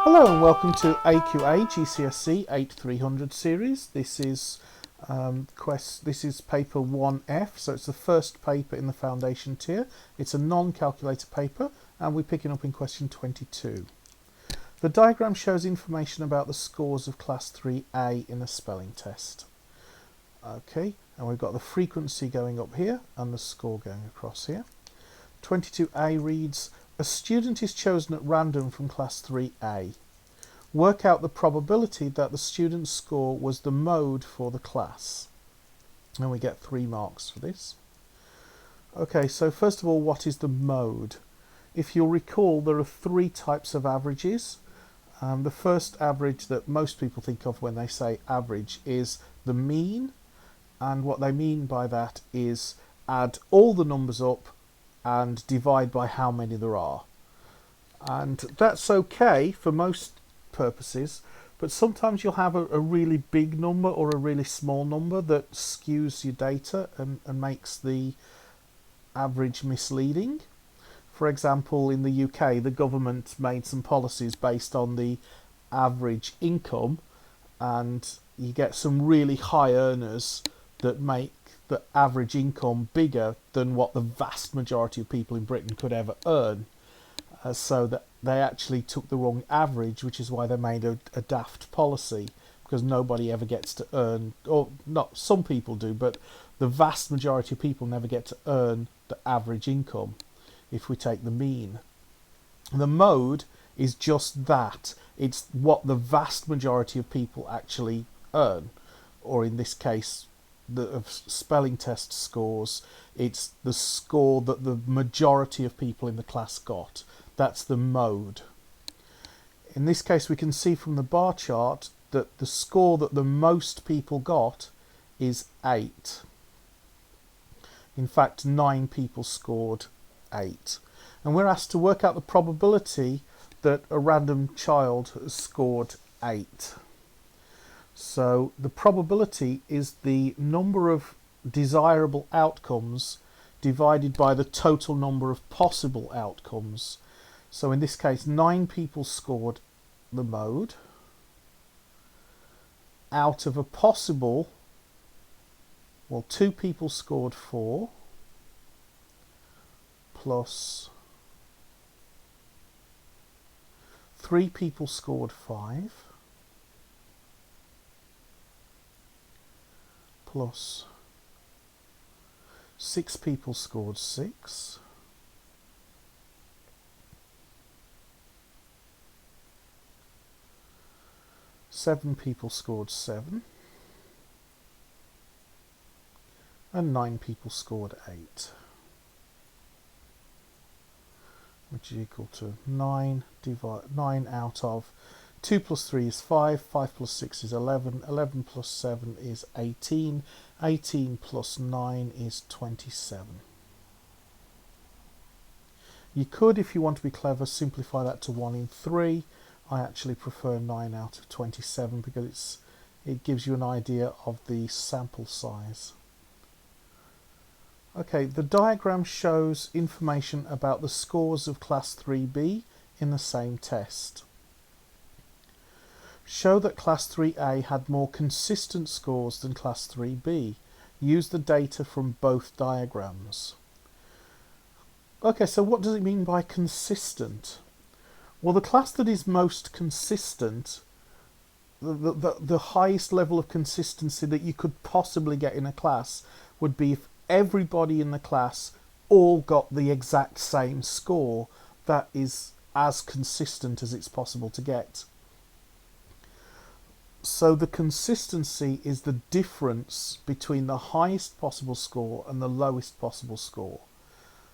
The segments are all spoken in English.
Hello and welcome to AQA GCSE 8300 series. This is paper 1F, so it's the first paper in the foundation tier. It's a non-calculator paper and we're picking up in question 22. The diagram shows information about the scores of class 3A in a spelling test. Okay, and we've got the frequency going up here and the score going across here. 22A reads, a student is chosen at random from class 3A. Work out the probability that the student's score was the mode for the class. And we get 3 marks for this. Okay, so first of all, what is the mode? If you'll recall, there are 3 types of averages. The first average that most people think of when they say average is the mean. And what they mean by that is add all the numbers up and divide by how many there are. And that's okay for most purposes, but sometimes you'll have a really big number or a really small number that skews your data and makes the average misleading. For example, in the UK, the government made some policies based on the average income, and you get some really high earners that make the average income bigger than what the vast majority of people in Britain could ever earn. So that they actually took the wrong average, which is why they made a daft policy, because nobody ever gets to earn, or not, some people do, but the vast majority of people never get to earn the average income if we take the mean. The mode is just that. It's what the vast majority of people actually earn, or in this case, of spelling test scores, it's the score that the majority of people in the class got. That's the mode. In this case, we can see from the bar chart that the score that the most people got is 8. In fact, 9 people scored 8. And we're asked to work out the probability that a random child has scored 8. So the probability is the number of desirable outcomes divided by the total number of possible outcomes. So in this case, 9 people scored the mode. Out of a possible, well, 2 people scored 4, plus 3 people scored 5, plus 6 people scored 6, seven people scored 7, and 9 people scored 8, which is equal to 9 out of 2 plus 3 is 5, 5 plus 6 is 11, 11 plus 7 is 18, 18 plus 9 is 27. You could, if you want to be clever, simplify that to 1 in 3. I actually prefer 9 out of 27 because it gives you an idea of the sample size. Okay, the diagram shows information about the scores of class 3B in the same test. Show that class 3A had more consistent scores than class 3B. Use the data from both diagrams. Okay, so what does it mean by consistent? Well, the class that is most consistent, the highest level of consistency that you could possibly get in a class would be if everybody in the class all got the exact same score. That is as consistent as it's possible to get. So the consistency is the difference between the highest possible score and the lowest possible score.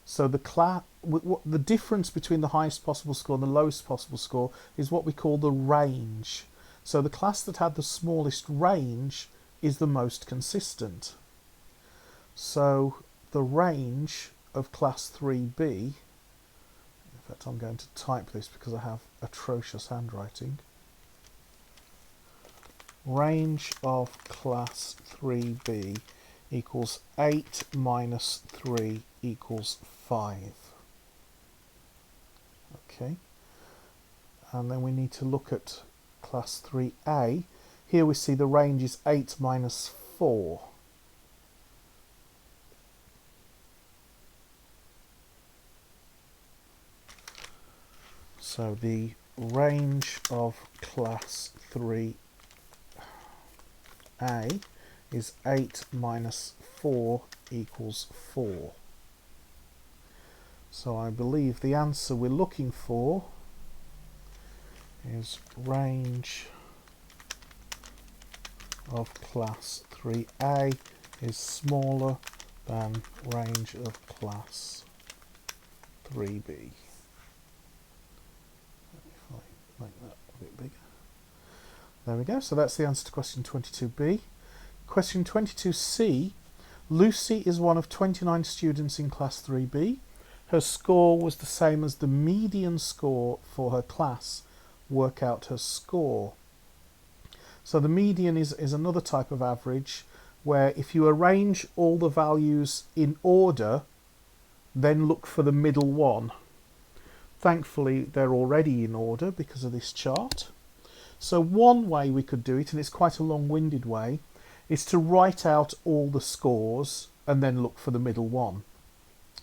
So the difference between the highest possible score and the lowest possible score is what we call the range. So the class that had the smallest range is the most consistent. So the range of class 3B, in fact I'm going to type this because I have atrocious handwriting. Range of class 3B equals 8 minus 3 equals 5. Okay. and then we need to look at class 3A. Here we see the range is 8 minus 4. So the range of class 3A is 8 minus 4 equals 4. So I believe the answer we're looking for is range of class 3A is smaller than range of class 3B. If I make that a bit bigger. There we go. So that's the answer to question 22B. Question 22C. Lucy is one of 29 students in class 3B. Her score was the same as the median score for her class. Work out her score. So the median is another type of average where if you arrange all the values in order, then look for the middle one. Thankfully, they're already in order because of this chart. So one way we could do it, and it's quite a long-winded way, is to write out all the scores and then look for the middle one.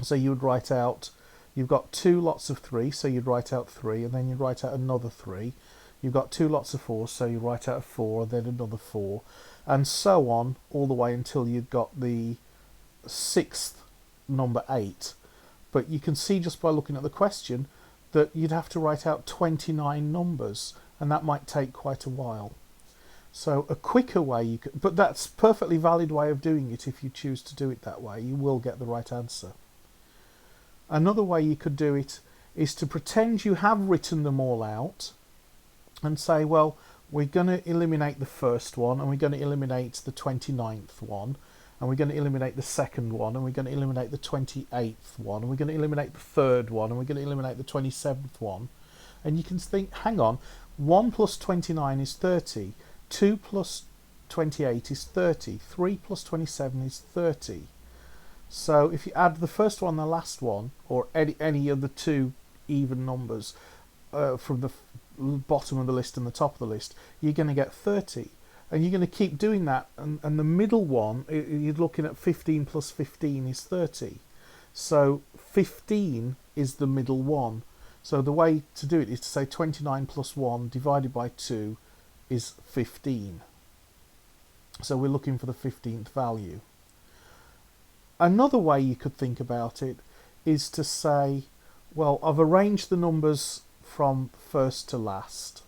So you would write out, you've got 2 lots of 3, so you'd write out 3, and then you'd write out another 3. You've got 2 lots of 4, so you write out a 4, and then another 4, and so on, all the way until you've got the 6th number 8. But you can see just by looking at the question that you'd have to write out 29 numbers, and that might take quite a while. So a quicker way, you could, but that's a perfectly valid way of doing it if you choose to do it that way. You will get the right answer. Another way you could do it is to pretend you have written them all out and say, well, we're going to eliminate the first one, and we're going to eliminate the 29th one, and we're going to eliminate the second one, and we're going to eliminate the 28th one, and we're going to eliminate the third one, and we're going to eliminate the 27th one. And you can think, hang on, 1 plus 29 is 30, 2 plus 28 is 30, 3 plus 27 is 30. So if you add the first one and the last one, or any of the 2 even numbers from the bottom of the list and the top of the list, you're going to get 30. And you're going to keep doing that, and the middle one, you're looking at 15 plus 15 is 30. So 15 is the middle one. So the way to do it is to say 29 plus 1 divided by 2 is 15. So we're looking for the 15th value. Another way you could think about it is to say, well, I've arranged the numbers from first to last,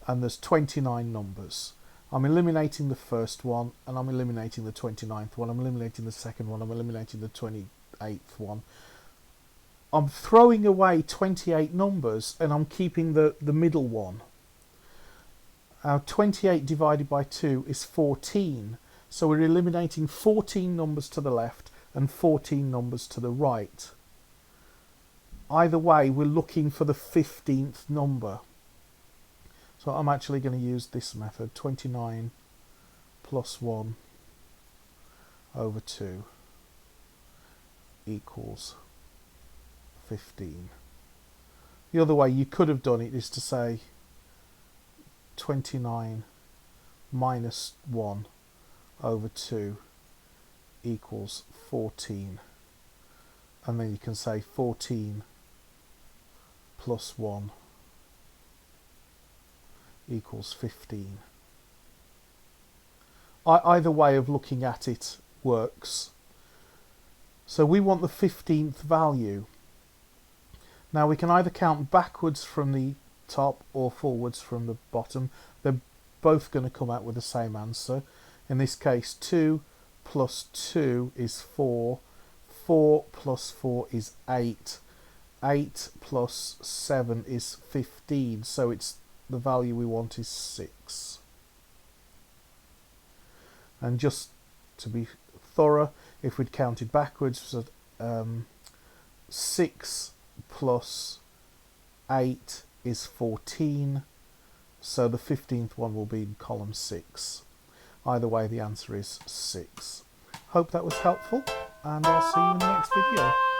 and there's 29 numbers. I'm eliminating the first one, and I'm eliminating the 29th one, I'm eliminating the second one, I'm eliminating the 28th one. I'm throwing away 28 numbers, and I'm keeping the middle one. 28 divided by 2 is 14, so we're eliminating 14 numbers to the left and 14 numbers to the right. Either way, we're looking for the 15th number. So I'm actually going to use this method, 29 plus 1 over 2 equals 15. The other way you could have done it is to say 29 minus 1 over 2 equals 14. And then you can say 14 plus 1 equals 15. Either way of looking at it works. So we want the 15th value. Now we can either count backwards from the top or forwards from the bottom. They're both going to come out with the same answer. In this case, 2 plus 2 is 4. 4 plus 4 is 8. 8 plus 7 is 15. So it's the value we want is 6. And just to be thorough, if we'd counted backwards, 6 plus 8 is 14. So the 15th one will be in column 6. Either way, the answer is 6. Hope that was helpful, and I'll see you in the next video.